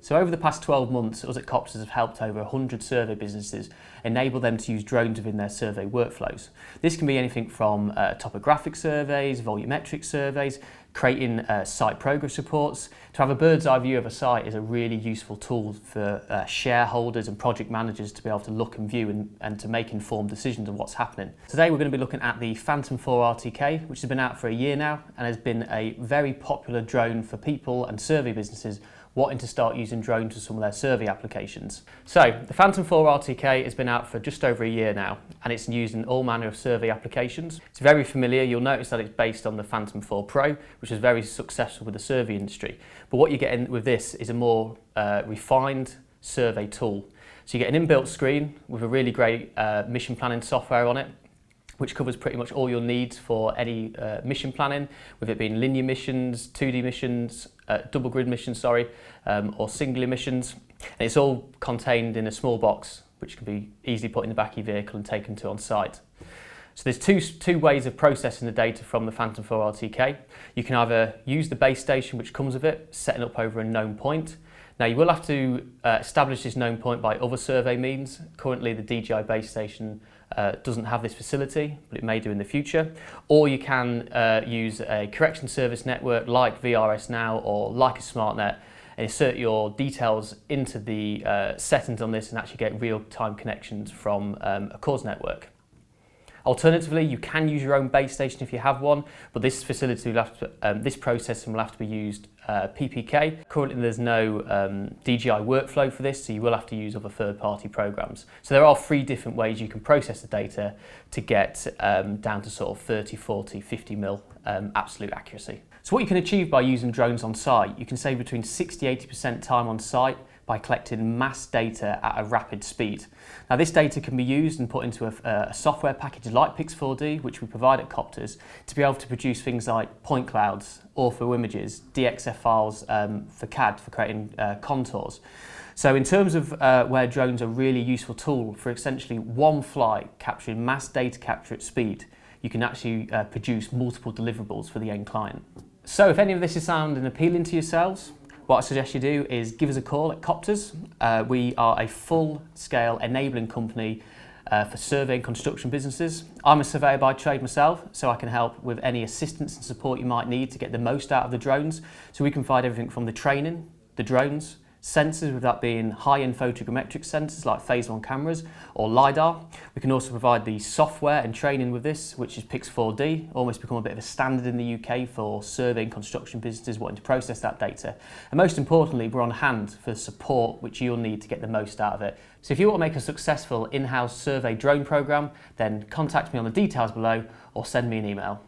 So over the past 12 months, us at Coptrz have helped over 100 survey businesses enable them to use drones within their survey workflows. This can be anything from topographic surveys, volumetric surveys, creating site progress reports. To have a bird's eye view of a site is a really useful tool for shareholders and project managers to be able to look and view and to make informed decisions on what's happening. Today we're going to be looking at the Phantom 4 RTK, which has been out for a year now and has been a very popular drone for people and survey businesses wanting to start using drones for some of their survey applications. So the Phantom 4 RTK has been out for just over a year now, and it's used in all manner of survey applications. It's very familiar. You'll notice that it's based on the Phantom 4 Pro, which is very successful with the survey industry. But what you're getting with this is a more refined survey tool. So you get an inbuilt screen with a really great mission planning software on it, which covers pretty much all your needs for any mission planning, with it being linear missions, 2D missions, double grid missions, or singular missions. And it's all contained in a small box, which can be easily put in the back of your vehicle and taken to on site. So there's two ways of processing the data from the Phantom 4 RTK. You can either use the base station which comes with it, setting up over a known point. Now you will have to establish this known point by other survey means. Currently the DJI base station doesn't have this facility, but it may do in the future. Or you can use a correction service network like VRS Now or like a SmartNet and insert your details into the settings on this and actually get real-time connections from a Coptrz network. Alternatively, you can use your own base station if you have one, but this facility will have to, this processing will have to be used PPK. Currently there's no DJI workflow for this, so you will have to use other third-party programs. So there are 3 different ways you can process the data to get down to sort of 30, 40, 50 mil absolute accuracy. So what you can achieve by using drones on site, you can save between 60–80% time on site by collecting mass data at a rapid speed. Now this data can be used and put into a software package like Pix4D, which we provide at Coptrz, to be able to produce things like point clouds, ortho images, DXF files for CAD, for creating contours. So in terms of where drones are a really useful tool for essentially one flight capturing mass data capture at speed, you can actually produce multiple deliverables for the end client. So if any of this is sounding appealing to yourselves, what I suggest you do is give us a call at Coptrz. We are a full-scale enabling company for survey and construction businesses. I'm a surveyor by trade myself, so I can help with any assistance and support you might need to get the most out of the drones. So we can provide everything from the training, the drones, sensors, with that being high-end photogrammetric sensors like phase 1 cameras or LiDAR. We can also provide the software and training with this, which is Pix4D, almost become a bit of a standard in the UK for survey and construction businesses wanting to process that data. And most importantly, we're on hand for support which you'll need to get the most out of it. So if you want to make a successful in-house survey drone program, then contact me on the details below or send me an email.